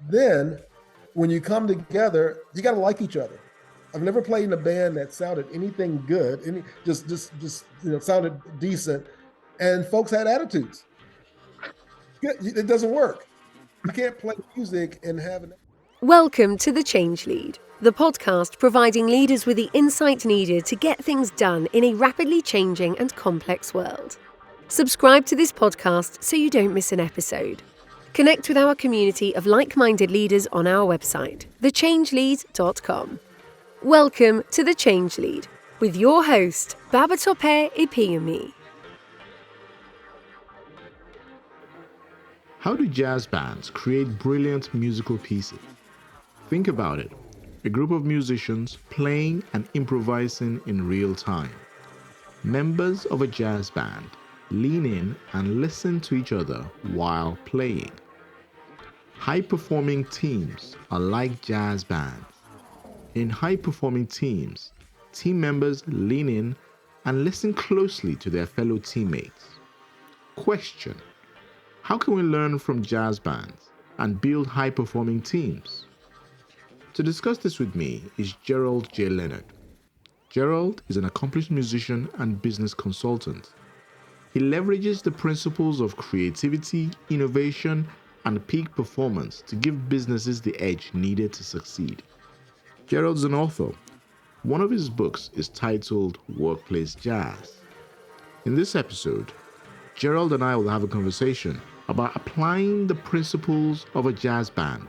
Then when you come together, you got to like each other. I've never played in a band that sounded anything good, just sounded decent, and folks had attitudes. It doesn't work. You can't play music and have an. Welcome to The Change Lead, the podcast providing leaders with the insight needed to get things done in a rapidly changing and complex world. Subscribe to this podcast so you don't miss an episode. Connect with our community of like-minded leaders on our website, thechangelead.com. Welcome to The Change Lead with your host, Babatope Ipiyumi. How do jazz bands create brilliant musical pieces? Think about it. A group of musicians playing and improvising in real time. Members of a jazz band lean in and listen to each other while playing. High-performing teams are like jazz bands. In high-performing teams, team members lean in and listen closely to their fellow teammates. Question: how can we learn from jazz bands and build high-performing teams? To discuss this with me is Gerald J. Leonard. Gerald is an accomplished musician and business consultant. He leverages the principles of creativity, innovation, and peak performance to give businesses the edge needed to succeed. Gerald's an author. One of his books is titled Workplace Jazz. In this episode, Gerald and I will have a conversation about applying the principles of a jazz band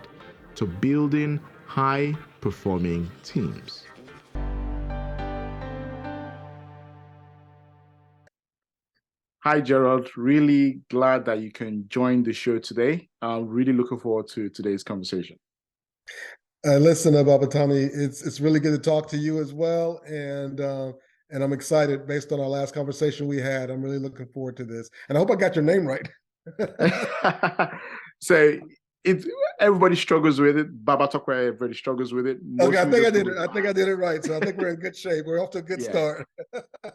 to building high-performing teams. Hi, Gerald. Really glad that you can join the show today. I'm really looking forward to today's conversation. Listen, Babatani, it's really good to talk to you as well, and I'm excited based on our last conversation we had. I'm really looking forward to this, and I hope I got your name right. So everybody struggles with it. Babatope, everybody struggles with it. Okay, I think I did it. I think I did it right. So I think we're in good shape. We're off to a good start.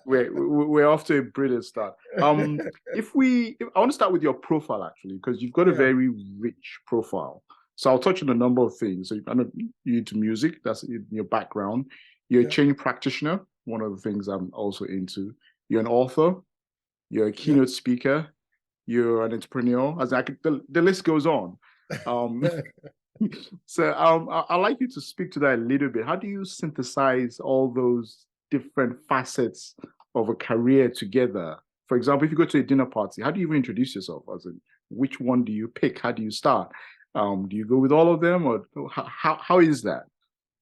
we're off to a brilliant start. I want to start with your profile actually, because you've got a very rich profile. So I'll touch on a number of things. So I know you're into music. That's in your background. You're a change practitioner. One of the things I'm also into. You're an author. You're a keynote speaker. You're an entrepreneur. The list goes on. So I'd like you to speak to that a little bit. How do you synthesize all those different facets of a career together? For example, if you go to a dinner party, how do you even introduce yourself? As in, which one do you pick? How do you start? Do you go with all of them, or how is that?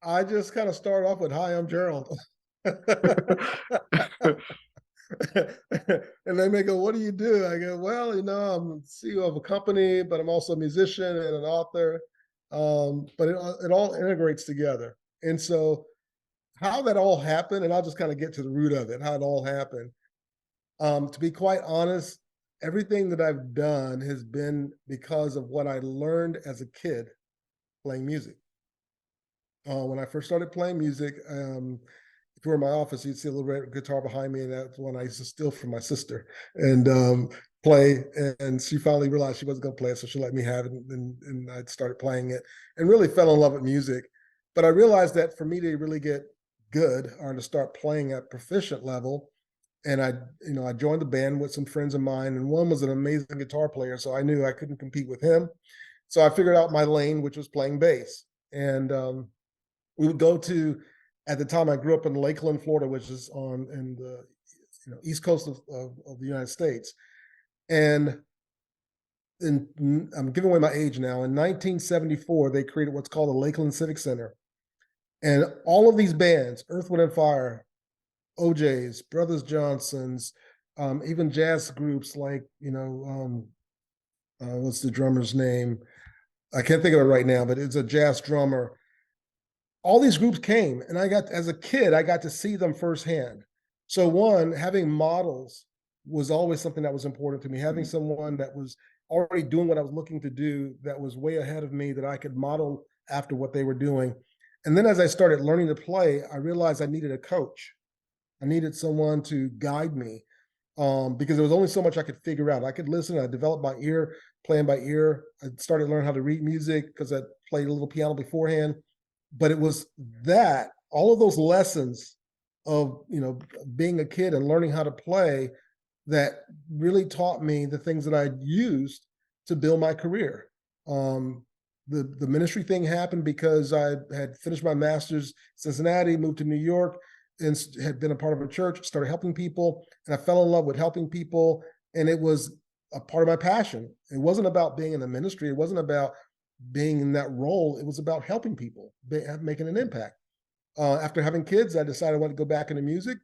I just kind of start off with, "Hi, I'm Gerald." And they may go, "What do you do?" I go, "Well, I'm CEO of a company, but I'm also a musician and an author." But it all integrates together. And so how that all happened, and I'll just kind of get to the root of it, how it all happened. To be quite honest, everything that I've done has been because of what I learned as a kid playing music. When I first started playing music, if you were in my office, you'd see a little red guitar behind me, and that's one I used to steal from my sister and play. And she finally realized she wasn't going to play it, so she let me have it, and I started playing it and really fell in love with music. But I realized that for me to really get good or to start playing at proficient level, and I joined the band with some friends of mine, and one was an amazing guitar player, so I knew I couldn't compete with him. So I figured out my lane, which was playing bass. And we would go to, at the time I grew up in Lakeland, Florida, which is in the east coast of the United States. And I'm giving away my age now. In 1974, they created what's called the Lakeland Civic Center. And all of these bands, Earth, Wind and Fire, OJ's, Brothers Johnson's, even jazz groups like, what's the drummer's name? I can't think of it right now, but it's a jazz drummer. All these groups came, and as a kid, I got to see them firsthand. So one, having models was always something that was important to me. Having someone that was already doing what I was looking to do, that was way ahead of me, that I could model after what they were doing. And then as I started learning to play, I realized I needed a coach. I needed someone to guide me because there was only so much I could figure out. I could listen. I developed my ear playing by ear. I started learning how to read music because I played a little piano beforehand. But it was that, all of those lessons of, being a kid and learning how to play that really taught me the things that I used to build my career. The ministry thing happened because I had finished my master's in Cincinnati, moved to New York, and had been a part of a church, started helping people, and I fell in love with helping people, and it was a part of my passion. It wasn't about being in the ministry. It wasn't about being in that role. It was about helping people, making an impact. After having kids, I decided I wanted to go back into music.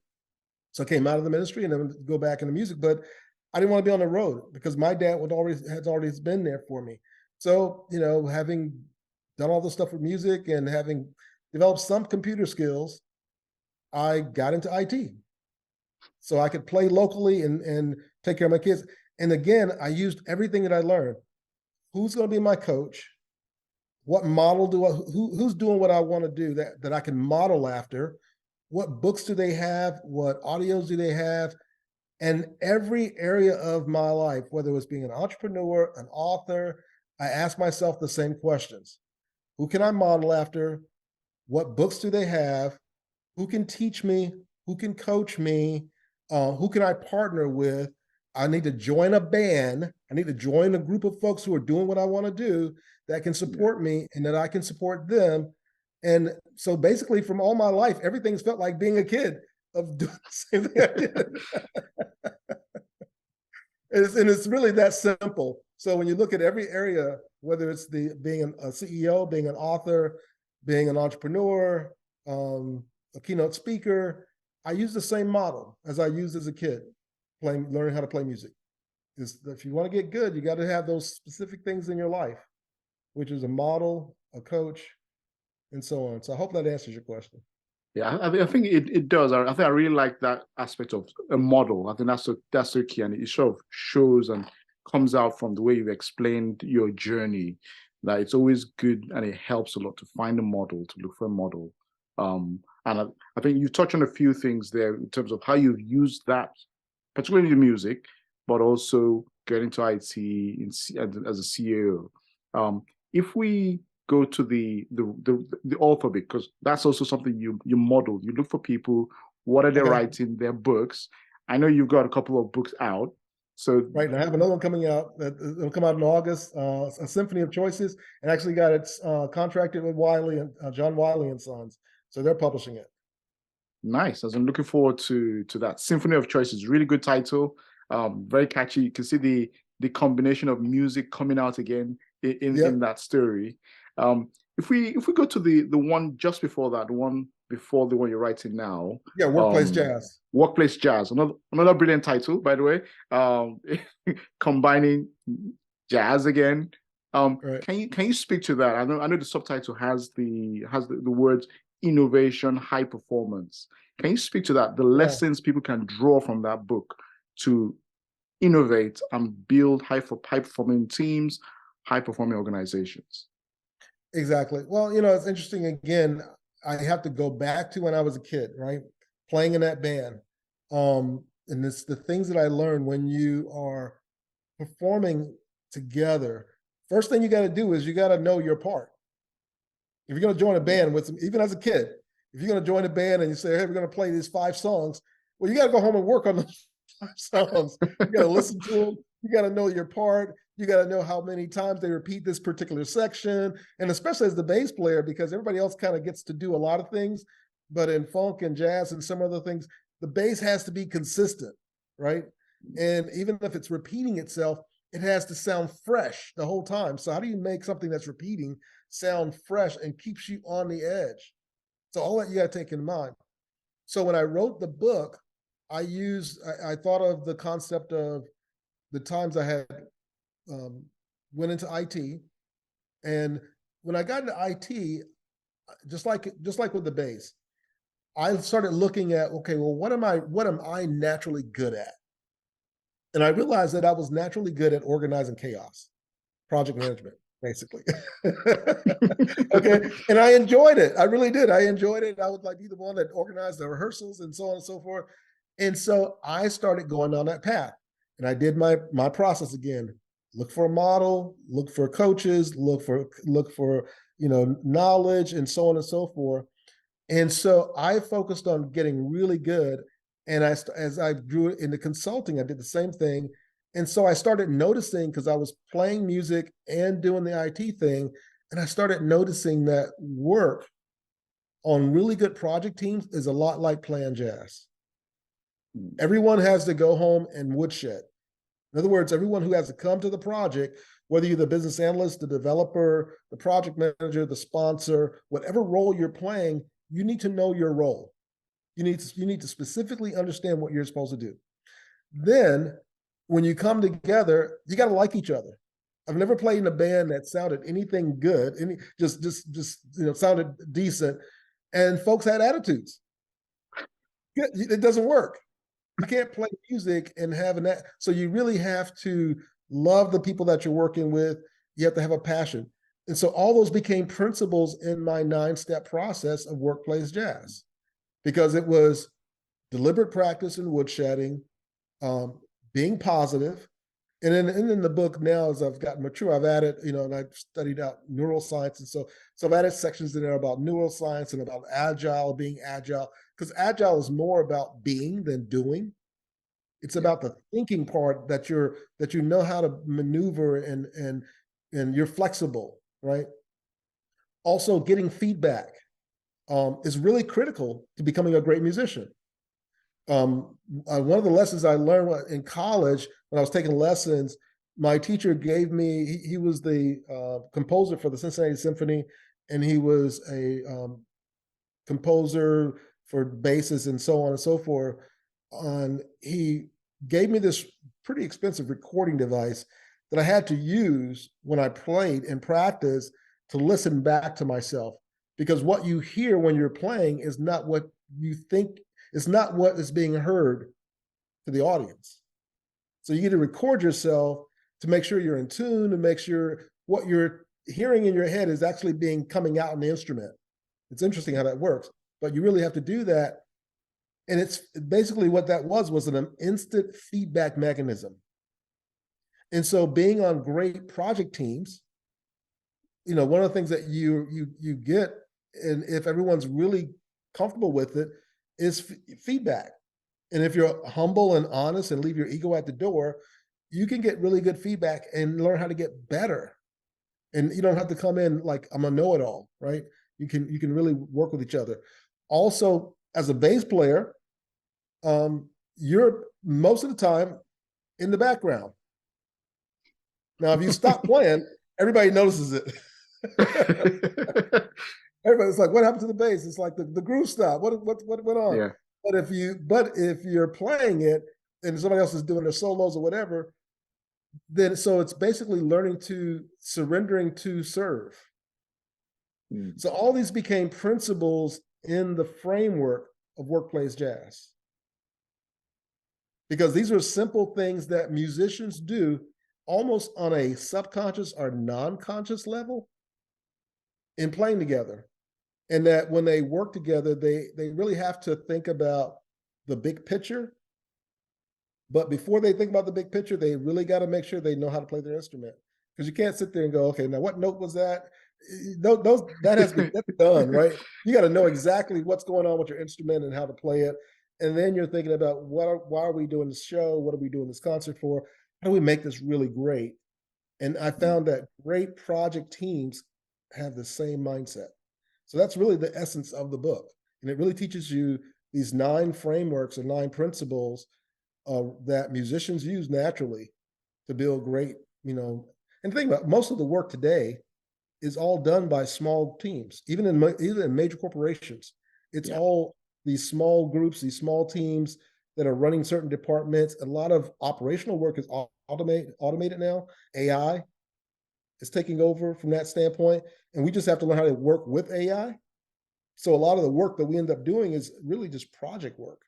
So I came out of the ministry and then go back into music, but I didn't want to be on the road because my dad has always been there for me. So, having done all this stuff with music and having developed some computer skills, I got into IT. So I could play locally and take care of my kids. And again, I used everything that I learned. Who's going to be my coach? What model who's doing what I want to do that I can model after? What books do they have? What audios do they have? And every area of my life, whether it was being an entrepreneur, an author, I asked myself the same questions. Who can I model after? What books do they have? Who can teach me? Who can coach me? Who can I partner with? I need to join a band. I need to join a group of folks who are doing what I want to do that can support me and that I can support them. And so basically from all my life, everything's felt like being a kid of doing the same thing I did. And it's really that simple. So when you look at every area, whether it's being a CEO, being an author, being an entrepreneur, a keynote speaker, I use the same model as I used as a kid, learning how to play music. If you want to get good, you got to have those specific things in your life, which is a model, a coach, and so on. So I hope that answers your question. Yeah, I think it does. I think I really like that aspect of a model. I think that's so key, and it sort of shows and comes out from the way you explained your journey. That it's always good, and it helps a lot to find a model, to look for a model. And I think you touched on a few things there in terms of how you've used that, particularly in music, but also getting to IT as a CEO. If we go to the author, because that's also something you model. You look for people, what are they writing, their books. I know you've got a couple of books out. So right, and I have another one coming out it'll come out in August, a Symphony of Choices, and actually got it contracted with Wiley and John Wiley and Sons. So they're publishing it. Nice. I'm looking forward to that. Symphony of Choices, really good title, very catchy. You can see the combination of music coming out again in that story. If we go to the one just before that, the one before the one you're writing now. Yeah, Workplace Jazz. Workplace Jazz, another brilliant title, by the way. Combining jazz again. Right. Can you speak to that? I know the subtitle has the words innovation, high performance. Can you speak to that? The lessons people can draw from that book to innovate and build high performing teams, high performing organizations. Exactly. Well, it's interesting. Again, I have to go back to when I was a kid, right? Playing in that band. And it's the things that I learned when you are performing together. First thing you got to do is you got to know your part. If you're going to join a band even as a kid, if you're going to join a band and you say, hey, we're going to play these 5 songs, well, you got to go home and work on those 5 songs. You got to listen to them. You got to know your part. You got to know how many times they repeat this particular section. And especially as the bass player, because everybody else kind of gets to do a lot of things. But in funk and jazz and some other things, the bass has to be consistent, right? And even if it's repeating itself, it has to sound fresh the whole time. So how do you make something that's repeating sound fresh and keeps you on the edge? So all that you got to take in mind. So when I wrote the book, I thought of the concept of the times I had went into IT. And when I got into IT, just like with the bass, I started looking at, okay, well, what am I naturally good at? And I realized that I was naturally good at organizing chaos, project management, basically. Okay. And I enjoyed it. I really did. I enjoyed it. I would be the one that organized the rehearsals and so on and so forth. And so I started going down that path. And I did my process again. look for a model, look for coaches, look for knowledge, and so on and so forth. And so I focused on getting really good. And as I grew into consulting, I did the same thing. And so I started noticing, because I was playing music and doing the IT thing, and I started noticing that work on really good project teams is a lot like playing jazz. Everyone has to go home and woodshed. In other words, everyone who has to come to the project, whether you're the business analyst, the developer, the project manager, the sponsor, whatever role you're playing, you need to know your role. You need to specifically understand what you're supposed to do. Then, when you come together, you got to like each other. I've never played in a band that sounded anything good, just sounded decent, and folks had attitudes. It doesn't work. You can't play music and have that. So you really have to love the people that you're working with. You have to have a passion. And so all those became principles in my 9-step process of workplace jazz, because it was deliberate practice in woodshedding, being positive. And then in the book now, as I've gotten mature, I've added, and I've studied out neuroscience. And so I've added sections in there about neuroscience and about being agile, because agile is more about being than doing. It's about the thinking part, that you know how to maneuver and you're flexible, right? Also, getting feedback is really critical to becoming a great musician. One of the lessons I learned in college when I was taking lessons, my teacher gave me, he was the composer for the Cincinnati Symphony, and he was a composer for basses and so on and so forth. He gave me this pretty expensive recording device that I had to use when I played in practice to listen back to myself, because what you hear when you're playing is not what you think, it's not what is being heard to the audience. So you get to record yourself to make sure you're in tune, to make sure what you're hearing in your head is actually coming out in the instrument. It's interesting how that works, but you really have to do that. And it's basically what that was an instant feedback mechanism. And so being on great project teams, one of the things that you get, and if everyone's really comfortable with it, is feedback. And if you're humble and honest and leave your ego at the door, you can get really good feedback and learn how to get better. And you don't have to come in like I'm a know-it-all, right? You can really work with each other. Also, as a bass player, you're most of the time in the background. Now, if you stop playing, everybody notices it. Everybody's like, "What happened to the bass?" It's like the groove stopped. What went on? Yeah. But if you're playing it and somebody else is doing their solos or whatever, then so it's basically surrendering to serve. So all these became principles in the framework of workplace jazz, because these are simple things that musicians do almost on a subconscious or non-conscious level in playing together. And that when they work together, they really have to think about the big picture. But before they think about the big picture, they really got to make sure they know how to play their instrument. Because you can't sit there and go, okay, now what note was that? That's done, right? You got to know exactly what's going on with your instrument and how to play it. And then you're thinking about why are we doing this show? What are we doing this concert for? How do we make this really great? And I found that great project teams have the same mindset. So that's really the essence of the book. And it really teaches you these 9 frameworks or 9 principles that musicians use naturally to build great, and think about most of the work today is all done by small teams, even in major corporations. It's all these small groups, these small teams that are running certain departments. A lot of operational work is automated now. AI is taking over from that standpoint. And we just have to learn how to work with AI. So a lot of the work that we end up doing is really just project work.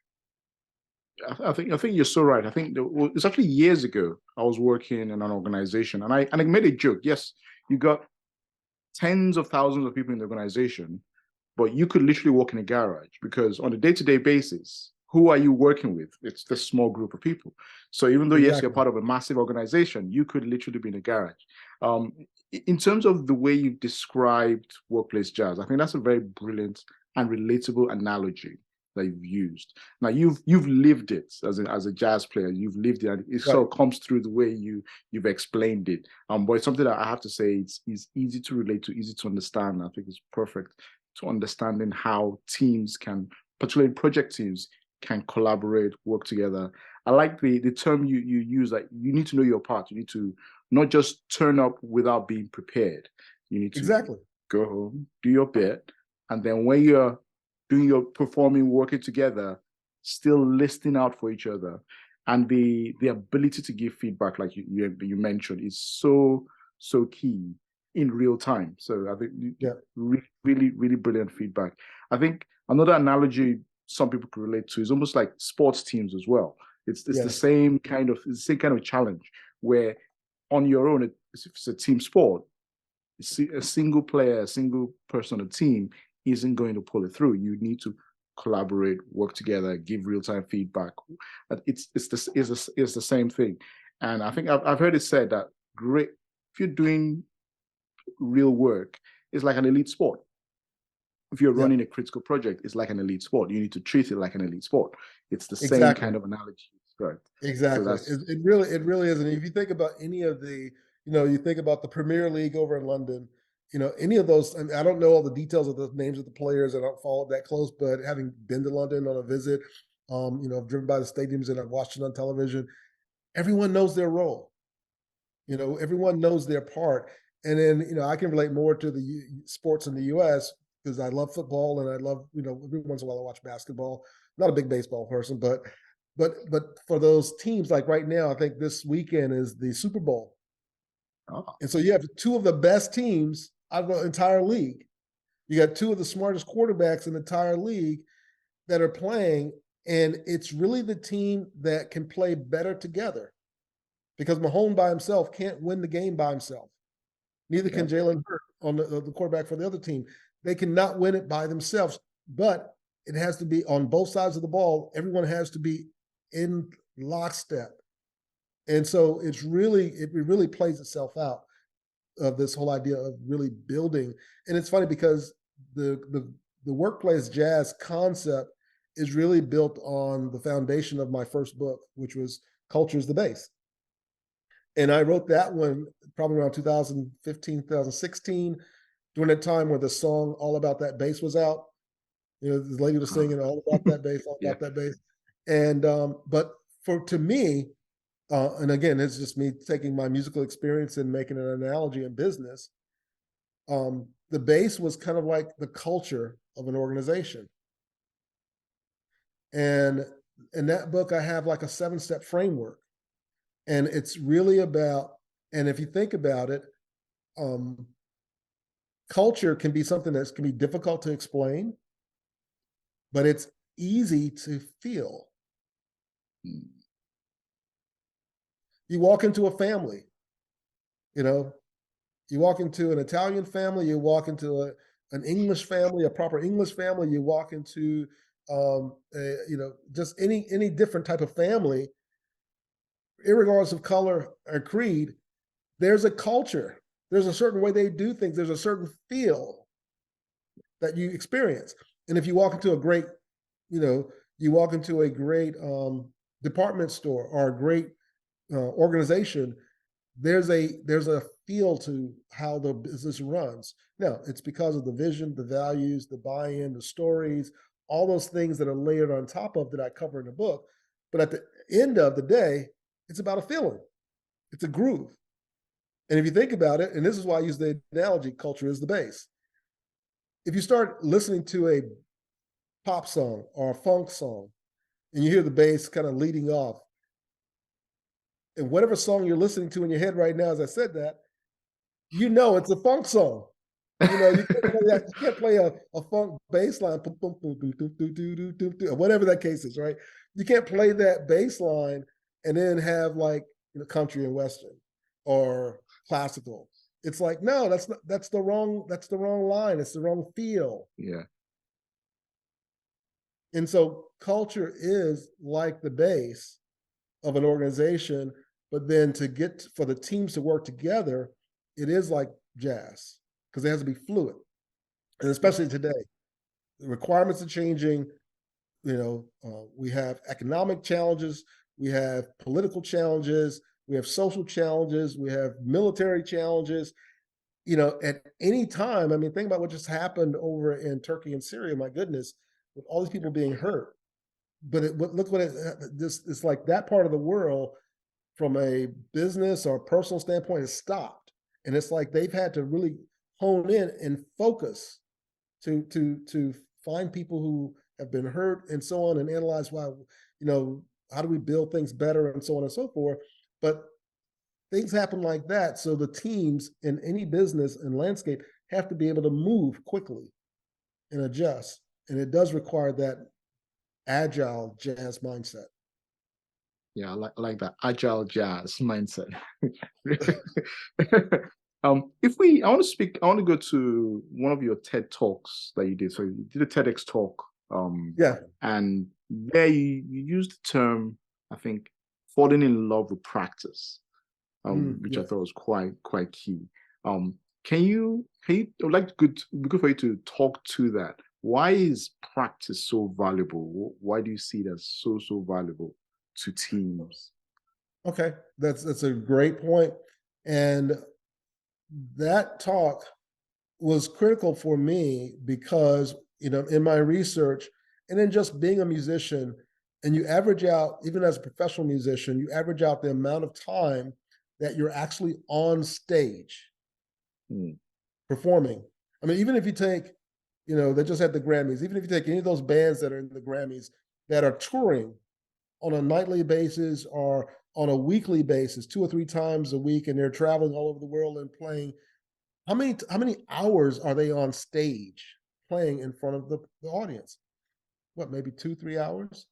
I think you're so right. I think it's actually years ago I was working in an organization, and I made a joke. Yes, you got tens of thousands of people in the organization, but you could literally work in a garage, because on a day-to-day basis, who are you working with? It's this small group of people. So even though, yes, Exactly. you're part of a massive organization, you could literally be in a garage. In terms of the way you've described workplace jazz, I think that's a very brilliant and relatable analogy that you've used. Now you've lived it as a jazz player. You've lived it, and it sort of comes through the way you've explained it. But it's something that I have to say is easy to relate to, easy to understand. I think it's perfect to understanding how teams can, particularly project teams, can collaborate, work together. I like the term you use, that you need to know your part. You need to not just turn up without being prepared. You need to go home, do your bit, and then when you're doing your performing, working together, still listening out for each other. And the ability to give feedback, like you mentioned, is so key in real time. So I think really, really brilliant feedback. I think another analogy some people could relate to is almost like sports teams as well. It's the same kind of challenge, where on your own, if it's a team sport, a single player, a single person on a team isn't going to pull it through. You need to collaborate, work together, give real-time feedback. It's the same thing. And I think I've heard it said that if you're doing real work, it's like an elite sport. If you're running a critical project, it's like an elite sport. You need to treat it like an elite sport. It's the same kind of analogy. Right. Exactly. So it really is. And if you think about any of the, you think about the Premier League over in London, any of those, and I don't know all the details of the names of the players, I don't follow it that close, but having been to London on a visit, I've driven by the stadiums and I've watched it on television, everyone knows their role. Everyone knows their part. And then, I can relate more to the sports in the US because I love football and I love, every once in a while I watch basketball. I'm not a big baseball person, but for those teams, like right now, I think this weekend is the Super Bowl. Oh. And so you have two of the best teams out of the entire league. You got two of the smartest quarterbacks in the entire league that are playing, and it's really the team that can play better together, because Mahomes by himself can't win the game by himself. Neither can Jalen Hurts on the quarterback for the other team. They cannot win it by themselves, but it has to be on both sides of the ball. Everyone has to be in lockstep. And so it really plays itself out of this whole idea of really building. And it's funny because the workplace jazz concept is really built on the foundation of my first book, which was Culture is the Bass. And I wrote that one probably around 2015, 2016, during that time where the song All About That Bass was out. The lady was singing all about that bass, all about that bass. And but to me, and again, it's just me taking my musical experience and making an analogy in business. The bass was kind of like the culture of an organization. And in that book, I have like a 7-step framework. And it's really about, and if you think about it, culture can be something that can be difficult to explain, but it's easy to feel. You walk into a family, you walk into an Italian family, you walk into an English family, a proper English family, you walk into, just any different type of family, irregardless of color or creed, there's a culture. There's a certain way they do things. There's a certain feel that you experience. And if you walk into a great, department store or a great organization, there's a feel to how the business runs. Now, it's because of the vision, the values, the buy-in, the stories, all those things that are layered on top of that I cover in the book. But at the end of the day, it's about a feeling. It's a groove. And if you think about it, and this is why I use the analogy, culture is the bass. If you start listening to a pop song or a funk song, and you hear the bass kind of leading off, and whatever song you're listening to in your head right now, as I said that, it's a funk song. You can't play a funk bass line, whatever that case is, right? You can't play that bass line and then have like country and western or classical. It's like, no, that's the wrong line. It's the wrong feel. Yeah. And so culture is like the base of an organization, but then to get for the teams to work together, it is like jazz because it has to be fluid. And especially today, the requirements are changing. We have economic challenges, we have political challenges, we have social challenges, we have military challenges. At any time, I mean, think about what just happened over in Turkey and Syria, my goodness, with all these people being hurt. But look what it's like that part of the world from a business or personal standpoint has stopped. And it's like they've had to really hone in and focus to find people who have been hurt and so on and analyze why, how do we build things better and so on and so forth. But things happen like that. So the teams in any business and landscape have to be able to move quickly and adjust. And it does require that agile jazz mindset. Yeah, I like that agile jazz mindset. I want to go to one of your TED talks that you did. So you did a TEDx talk. And there you used the term, I think, falling in love with practice, which I thought was quite key. I'd like good for you to talk to that. Why is practice so valuable? Why do you see that so valuable to teams? Okay, that's a great point. And that talk was critical for me because, in my research and then just being a musician, and you average out, even as a professional musician, you average out the amount of time that you're actually on stage performing. I mean, even if you take, they just had the Grammys, even if you take any of those bands that are in the Grammys that are touring on a nightly basis or on a weekly basis, 2 or 3 times a week, and they're traveling all over the world and playing, how many hours are they on stage playing in front of the audience? What, maybe 2-3 hours?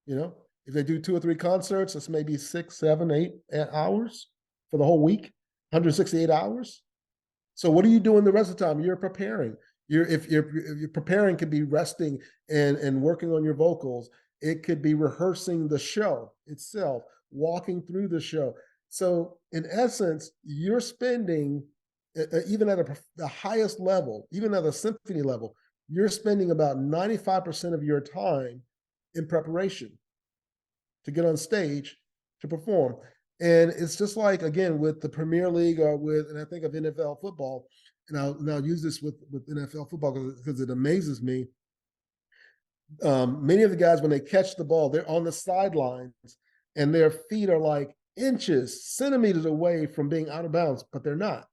If they do 2 or 3 concerts, it's maybe 6, 7, 8 hours for the whole week, 168 hours. So what are you doing the rest of the time? You're preparing. If you're preparing, could be resting and working on your vocals. It could be rehearsing the show itself, walking through the show. So in essence, you're spending, even at the highest level, even at a symphony level, you're spending about 95% of your time in preparation to get on stage to perform. And it's just like, again, with the Premier League and I think of NFL football, and I'll use this with NFL football because it amazes me. Many of the guys, when they catch the ball, they're on the sidelines and their feet are like inches, centimeters away from being out of bounds, but they're not.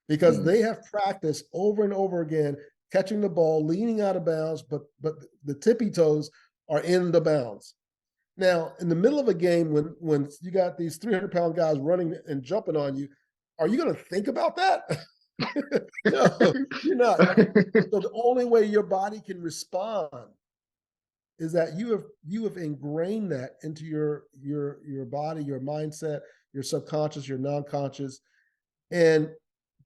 Because they have practiced over and over again, catching the ball, leaning out of bounds, but the tippy toes are in the bounds. Now, in the middle of a game, when you got these 300-pound guys running and jumping on you, are you going to think about that? No, you're not. So the only way your body can respond is that you have ingrained that into your body, your mindset, your subconscious, your non-conscious, and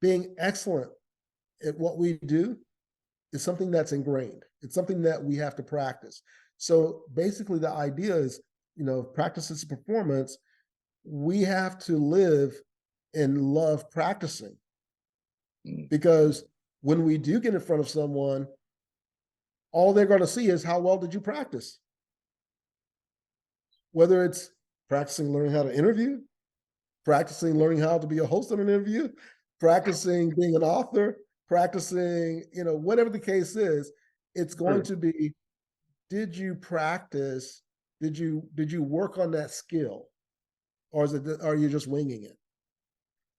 being excellent at what we do is something that's ingrained. It's something that we have to practice. So basically the idea is, practice is performance. We have to live and love practicing, because when we do get in front of someone, all they're going to see is how well did you practice? Whether it's practicing learning how to interview, practicing learning how to be a host of an interview, practicing being an author, practicing, whatever the case is, it's going to be, did you practice? Did you work on that skill? Or are you just winging it?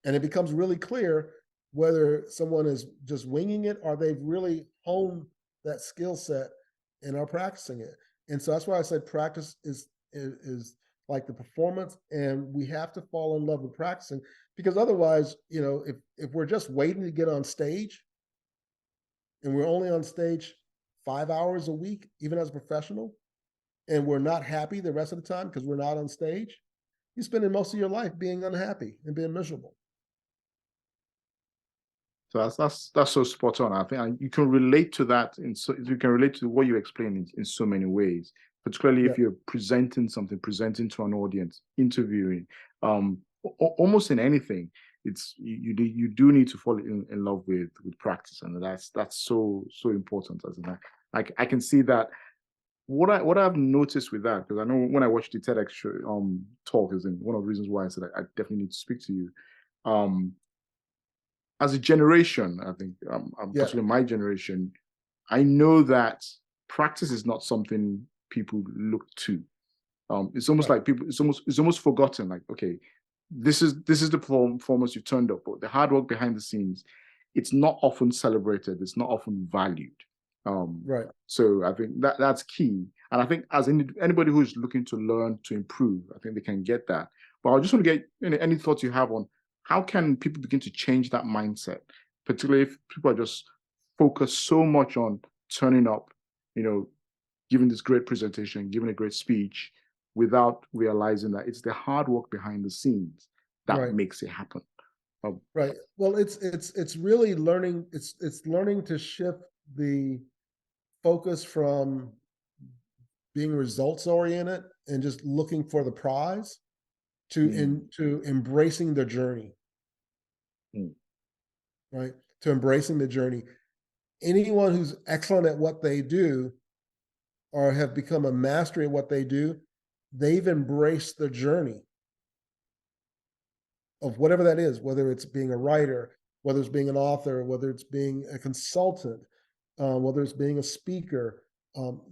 And it becomes really clear whether someone is just winging it or they've really honed that skill set and are practicing it. And so that's why I said practice is like the performance, and we have to fall in love with practicing, because otherwise, if we're just waiting to get on stage and we're only on stage 5 hours a week, even as a professional, and we're not happy the rest of the time because we're not on stage, you're spending most of your life being unhappy and being miserable. So that's so spot on. I think you can relate to that, you can relate to what you explain in so many ways, particularly if you're presenting something, presenting to an audience, interviewing, almost in anything. It's you do need to fall in love with practice, and that's so important. As in, I can see that. What I've noticed with that, because I know when I watched the TEDx show, talk, is in one of the reasons why I said I definitely need to speak to you. As a generation, I think, particularly my generation, I know that practice is not something people look to. It's almost like people, it's almost forgotten. Like, okay, this is the performance you turned up, but the hard work behind the scenes, it's not often celebrated. It's not often valued. So I think that's key. And I think as anybody who's looking to learn, to improve, I think they can get that. But I just want to get any thoughts you have on how can people begin to change that mindset, particularly if people are just focused so much on turning up, giving this great presentation, giving a great speech, without realizing that it's the hard work behind the scenes that makes it happen. Right. Well, it's really learning. It's learning to shift the focus from being results oriented and just looking for the prize to embracing the journey. Right. To embracing the journey. Anyone who's excellent at what they do or have become a master at what they do, they've embraced the journey of whatever that is, whether it's being a writer, whether it's being an author, whether it's being a consultant, whether it's being a speaker.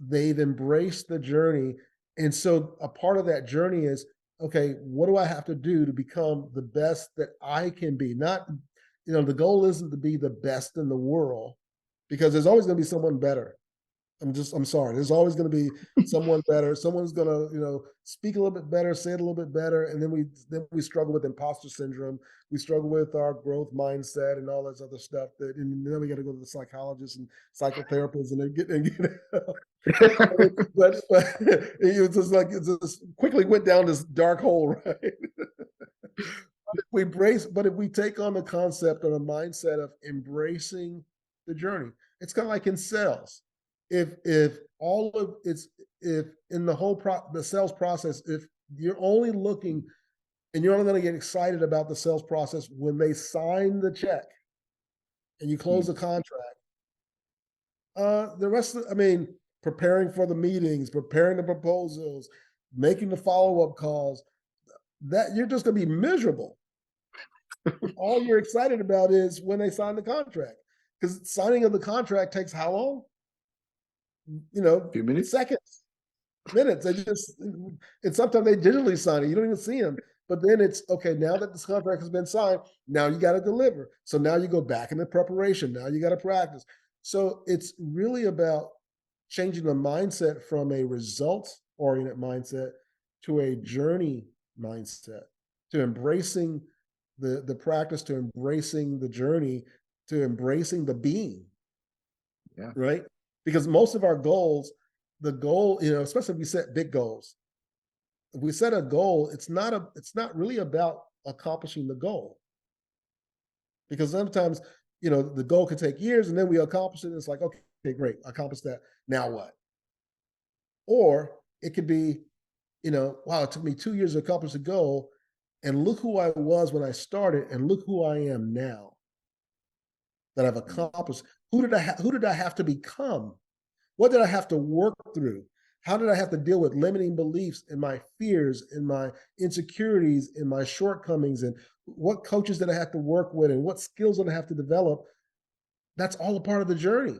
They've embraced the journey. And so a part of that journey is, okay, what do I have to do to become the best that I can be? Not, the goal isn't to be the best in the world, because there's always going to be someone better. I'm sorry. There's always going to be someone better. Someone's going to, speak a little bit better, say it a little bit better. And then we struggle with imposter syndrome. We struggle with our growth mindset and all this other stuff and then we got to go to the psychologist and psychotherapists and then get but it's just quickly went down this dark hole, right? But if we take on the concept or the mindset of embracing the journey, it's kind of like in sales. If in the whole the sales process, if you're only looking and you're only going to get excited about the sales process when they sign the check and you close the contract, the rest of, preparing for the meetings, preparing the proposals, making the follow-up calls, that you're just going to be miserable. All you're excited about is when they sign the contract, because signing of the contract takes how long? Few minutes, seconds, minutes. And sometimes they digitally sign it. You don't even see them. But then it's okay. Now that this contract has been signed, now you got to deliver. So now you go back into preparation. Now you got to practice. So it's really about changing the mindset from a results-oriented mindset to a journey mindset, to embracing the practice, to embracing the journey, to embracing the being. Yeah. Right. Because most of our goals, the goal, especially if we set big goals, if we set a goal, it's not really about accomplishing the goal. Because sometimes, the goal could take years and then we accomplish it. And it's like, okay, great, I accomplished that. Now what? Or it could be, wow, it took me 2 years to accomplish the goal. And look who I was when I started and look who I am now that I've accomplished. Who did I have to become? What did I have to work through? How did I have to deal with limiting beliefs and my fears and my insecurities and my shortcomings, and what coaches did I have to work with and what skills did I have to develop? That's all a part of the journey.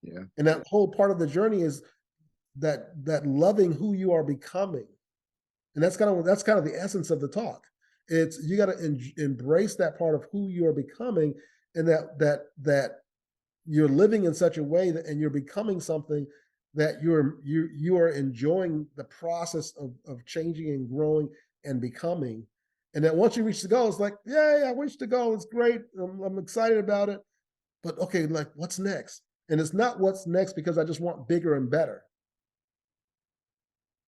Yeah. And that whole part of the journey is that loving who you are becoming. And that's kind of the essence of the talk. It's you got to embrace that part of who you are becoming, and that you're living in such a way that, and you're becoming something that you are enjoying the process of changing and growing and becoming. And that once you reach the goal, it's like, yeah, I reached the goal. It's great. I'm excited about it. But okay, like what's next? And it's not what's next because I just want bigger and better.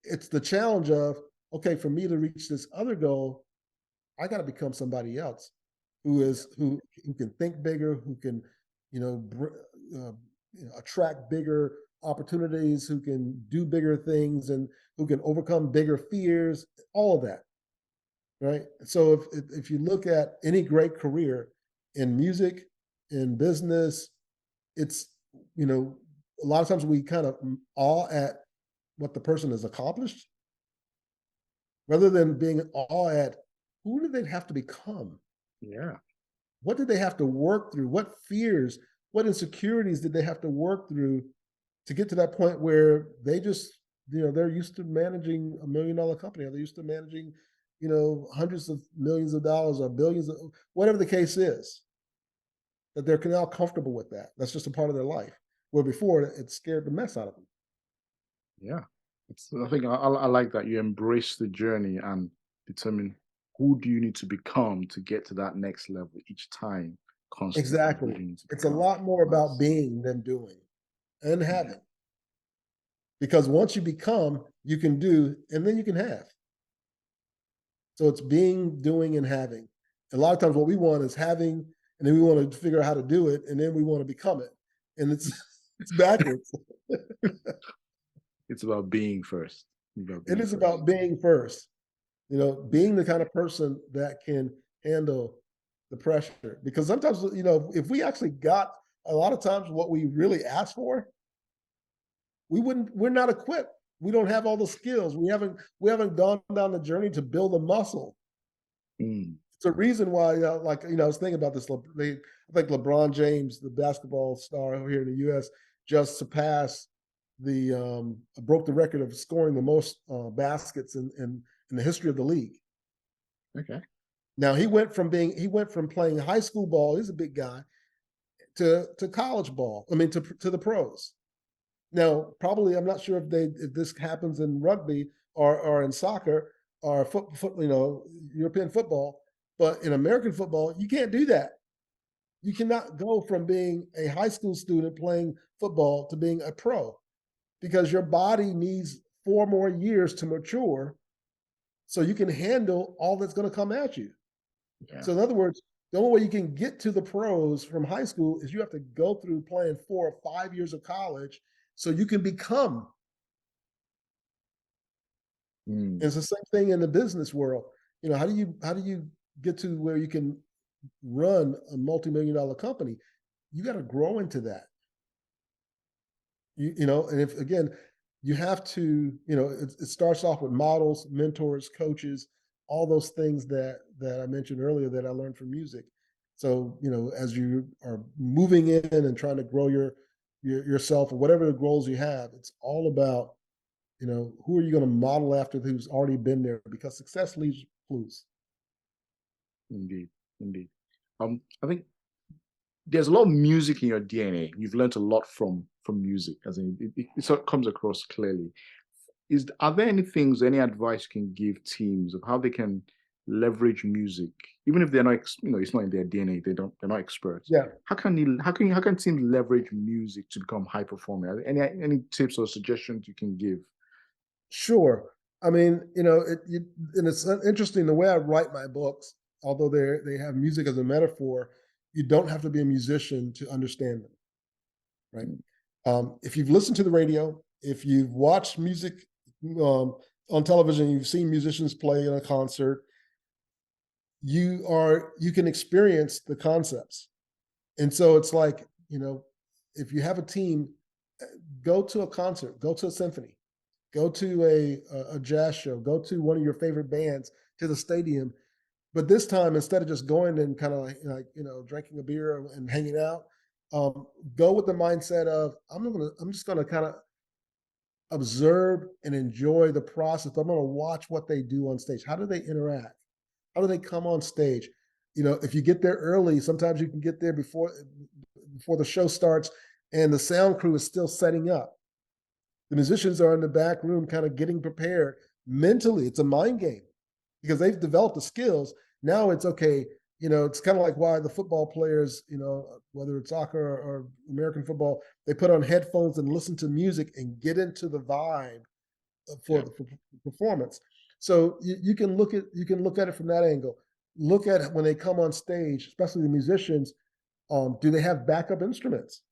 It's the challenge of, okay, for me to reach this other goal, I got to become somebody else. who can think bigger, who can, attract bigger opportunities, who can do bigger things, and who can overcome bigger fears, all of that, right? So if you look at any great career in music, in business, it's, a lot of times we kind of awe at what the person has accomplished rather than being awe at who do they have to become? Yeah. What did they have to work through? What fears, what insecurities did they have to work through to get to that point where they just, they're used to managing $1 million company, or they're used to managing, hundreds of millions of dollars or billions of, whatever the case is, that they're now comfortable with that. That's just a part of their life. Where before it scared the mess out of them. Yeah. I think I like that you embrace the journey and determine who do you need to become to get to that next level each time. Constantly. Exactly. It's a lot more about being than doing and having. Because once you become, you can do, and then you can have. So it's being, doing, and having. A lot of times what we want is having, and then we want to figure out how to do it, and then we want to become it. And it's backwards. It's about being first. It is about being first. Being the kind of person that can handle the pressure. Because sometimes, if we actually got a lot of times what we really asked for, we're not equipped. We don't have all the skills. We haven't gone down the journey to build a muscle. It's a reason why, I was thinking about this. I think LeBron James, the basketball star here in the US, just surpassed broke the record of scoring the most baskets in the history of the league. Okay. Now he went from playing high school ball, he's a big guy, to college ball. I mean, to the pros. Now, probably, I'm not sure if this happens in rugby or in soccer or European football, but in American football, you can't do that. You cannot go from being a high school student playing football to being a pro, because your body needs 4 more years to mature so you can handle all that's going to come at you. Yeah. So in other words, the only way you can get to the pros from high school is you have to go through playing 4 or 5 years of college so you can become. It's the same thing in the business world. How do you get to where you can run a multi-million-dollar company? You got to grow into that. And if, again, you have to, it starts off with models, mentors, coaches, all those things that I mentioned earlier that I learned from music. So, as you are moving in and trying to grow yourself or whatever the goals you have, it's all about, who are you going to model after who's already been there, because success leaves clues. Indeed. I think there's a lot of music in your DNA. You've learned a lot from music, as in it sort of comes across clearly. Are there any things, any advice you can give teams of how they can leverage music, even if they're not, it's not in their DNA, they're not experts? Yeah. How can teams leverage music to become high performing? Any tips or suggestions you can give? Sure. I mean, and it's interesting the way I write my books. Although they have music as a metaphor, you don't have to be a musician to understand them, right? If you've listened to the radio, if you've watched music on television, you've seen musicians play in a concert, you can experience the concepts. And so it's like, if you have a team, go to a concert, go to a symphony, go to a jazz show, go to one of your favorite bands, to the stadium. But this time, instead of just going and kind of like drinking a beer and hanging out, go with the mindset of I'm just gonna kind of observe and enjoy the process. I'm gonna watch what they do on stage. How do they interact? How do they come on stage? If you get there early, sometimes you can get there before the show starts, and the sound crew is still setting up. The musicians are in the back room, kind of getting prepared mentally. It's a mind game, because they've developed the skills. Now it's okay. It's kind of like why the football players, whether it's soccer or American football, they put on headphones and listen to music and get into the vibe for the performance. So you can look at it from that angle. look at when they come on stage, especially the musicians, do they have backup instruments?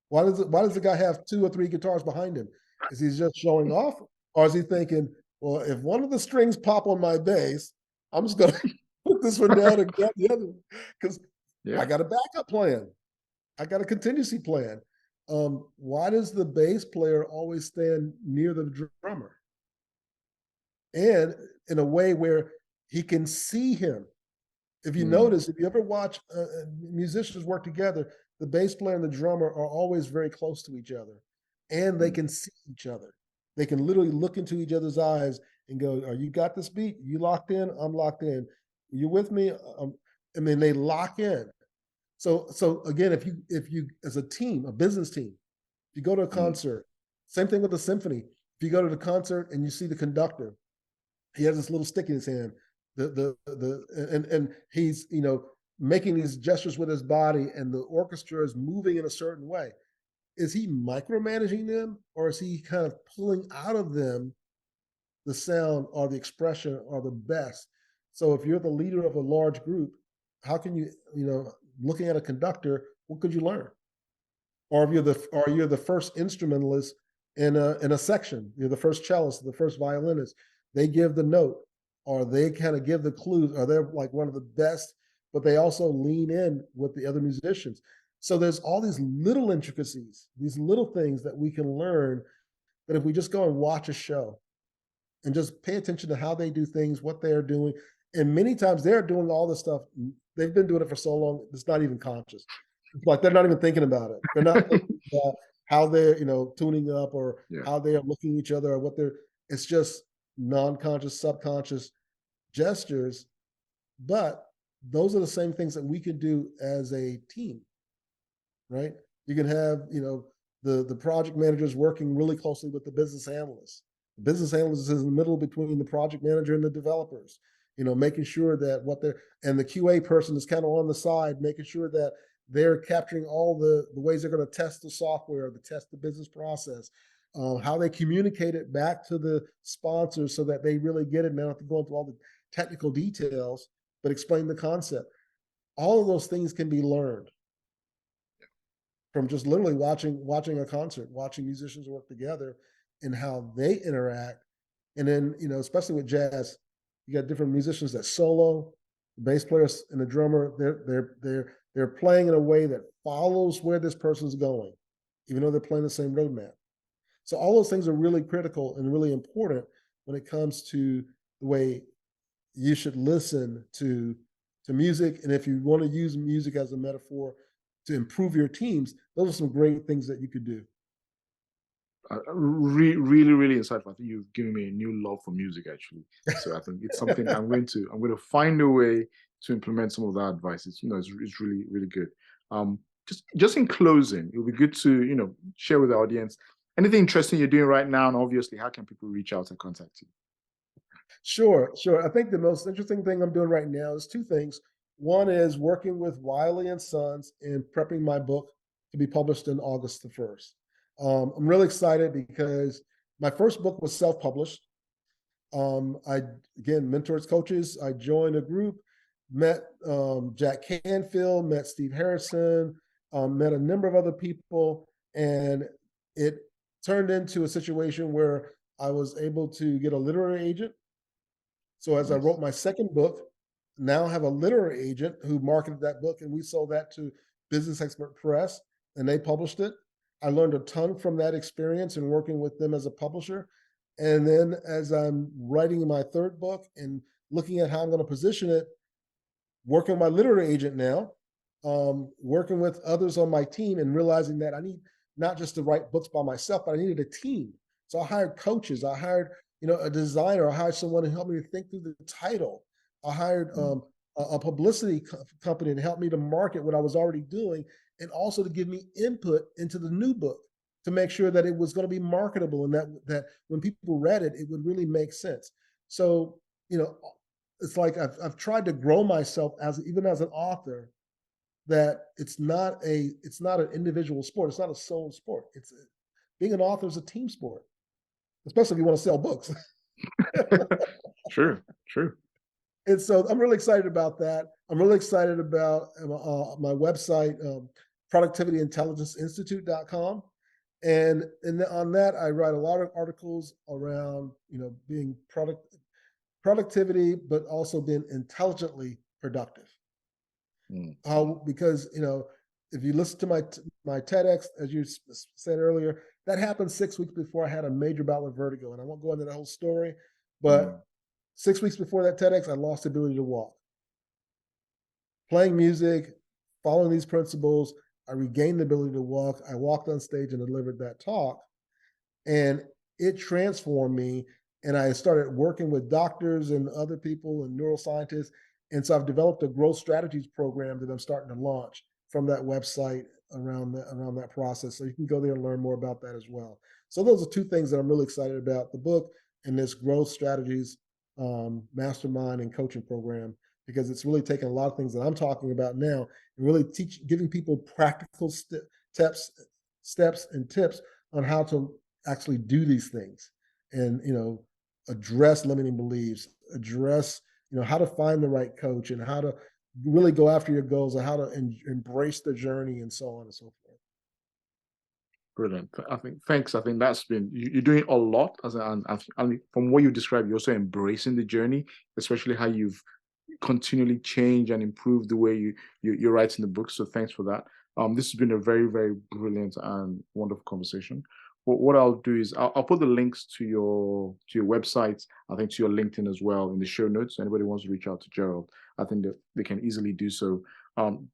Why does the guy have 2 or 3 guitars behind him? Is he just showing off? Or is he thinking, well, if one of the strings pop on my bass, I'm just gonna put this one down and grab the other one because I got a backup plan. I got a contingency plan. Why does the bass player always stand near the drummer? And in a way where he can see him. If you notice, if you ever watch musicians work together, the bass player and the drummer are always very close to each other, and they can see each other. They can literally look into each other's eyes and go, "Are you got this beat? You locked in? I'm locked in. You with me?" I mean, they lock in. So again, if you as a team, a business team, if you go to a concert, same thing with the symphony. If you go to the concert and you see the conductor, he has this little stick in his hand. And he's making these gestures with his body, and the orchestra is moving in a certain way. Is he micromanaging them, or is he kind of pulling out of them the sound or the expression or the best? So if you're the leader of a large group, how can you looking at a conductor, what could you learn? Or if you're the first instrumentalist in a section, you're the first cellist, the first violinist, they give the note, or they kind of give the clues, or they're like one of the best, but they also lean in with the other musicians. So there's all these little intricacies, these little things that we can learn, that if we just go and watch a show and just pay attention to how they do things, what they're doing. And many times they're doing all this stuff. They've been doing it for so long, it's not even conscious. It's like they're not even thinking about it. They're not thinking about how they're, tuning up, or how they are looking at each other, or it's just non-conscious, subconscious gestures. But those are the same things that we can do as a team, right? You can have, the project managers working really closely with the business analysts. The business analyst is in the middle between the project manager and the developers, making sure that and the QA person is kind of on the side, making sure that they're capturing all the ways they're going to test the software, to test the business process, how they communicate it back to the sponsors so that they really get it and they don't have to go into all the technical details, but explain the concept. All of those things can be learned from just literally watching a concert, watching musicians work together and how they interact. And then, especially with jazz, you got different musicians that solo, the bass players and the drummer, they're playing in a way that follows where this person's going, even though they're playing the same roadmap. So all those things are really critical and really important when it comes to the way you should listen to music. And if you want to use music as a metaphor to improve your teams, those are some great things that you could do. Really, really insightful. I think you've given me a new love for music, actually. So I think it's something I'm going to find a way to implement some of that advice. It's really, really good. Just in closing, it would be good to share with the audience anything interesting you're doing right now, and obviously, how can people reach out and contact you? Sure. I think the most interesting thing I'm doing right now is 2 things. One is working with Wiley & Sons in prepping my book to be published in August the 1st. I'm really excited because my first book was self-published. I, again, mentors coaches. I joined a group, met Jack Canfield, met Steve Harrison, met a number of other people, and it turned into a situation where I was able to get a literary agent. So as I wrote my second book, now I have a literary agent who marketed that book, and we sold that to Business Expert Press, and they published it. I learned a ton from that experience and working with them as a publisher. And then as I'm writing my third book and looking at how I'm going to position it, working with my literary agent now, working with others on my team, and realizing that I need not just to write books by myself, but I needed a team. So I hired coaches. I hired a designer. I hired someone to help me to think through the title. I hired a publicity company to help me to market what I was already doing, and also to give me input into the new book to make sure that it was going to be marketable, and that when people read it, it would really make sense. So, it's like I've tried to grow myself even as an author, that it's not an individual sport. It's not a solo sport. Being an author is a team sport, especially if you want to sell books. True. And so I'm really excited about that. I'm really excited about my website, productivityintelligenceinstitute.com. And on that, I write a lot of articles around, being productivity, but also being intelligently productive. Because, if you listen to my TEDx, as you said earlier, that happened 6 weeks before I had a major bout with vertigo. And I won't go into the whole story, but 6 weeks before that TEDx, I lost the ability to walk. Playing music, following these principles, I regained the ability to walk. I walked on stage and delivered that talk, and it transformed me. And I started working with doctors and other people and neuroscientists. And so I've developed a growth strategies program that I'm starting to launch from that website around that process. So you can go there and learn more about that as well. So those are two things that I'm really excited about: the book and this growth strategies mastermind and coaching program, because it's really taken a lot of things that I'm talking about now and really giving people practical steps and tips on how to actually do these things, and address limiting beliefs, address how to find the right coach, and how to really go after your goals, and how to embrace the journey, and so on and so forth. Brilliant. Thanks. I think that's been, you're doing a lot, and from what you described, you're also embracing the journey, especially how you've continually changed and improved the way you're writing the book. So thanks for that. This has been a very, very brilliant and wonderful conversation. What I'll do is I'll put the links to your website, I think to your LinkedIn as well, in the show notes. Anybody wants to reach out to Gerald, I think that they can easily do so.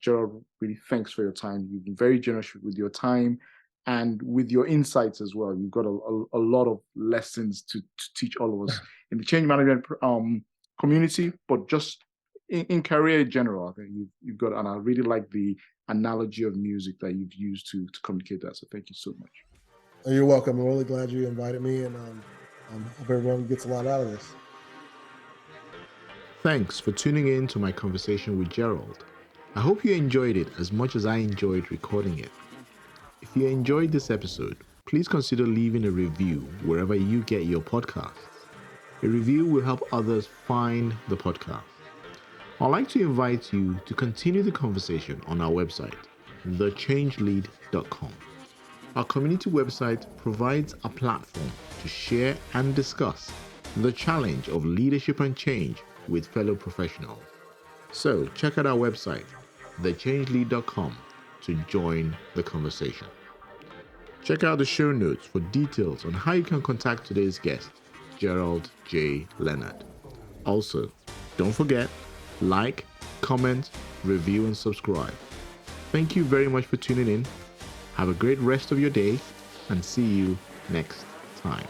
Gerald, really thanks for your time. You've been very generous with your time and with your insights as well. You've got a lot of lessons to teach all of us in the change management community, but just in career in general. I think you've got, and I really like the analogy of music that you've used to communicate that. So thank you so much. You're welcome. I'm really glad you invited me, and I hope everyone gets a lot out of this. Thanks for tuning in to my conversation with Gerald. I hope you enjoyed it as much as I enjoyed recording it. If you enjoyed this episode, please consider leaving a review wherever you get your podcasts. A review will help others find the podcast. I'd like to invite you to continue the conversation on our website, thechangelead.com. Our community website provides a platform to share and discuss the challenge of leadership and change with fellow professionals. So check out our website, thechangelead.com, to join the conversation. Check out the show notes for details on how you can contact today's guest, Gerald J. Leonard. Also, don't forget, like, comment, review, and subscribe. Thank you very much for tuning in. Have a great rest of your day, and see you next time.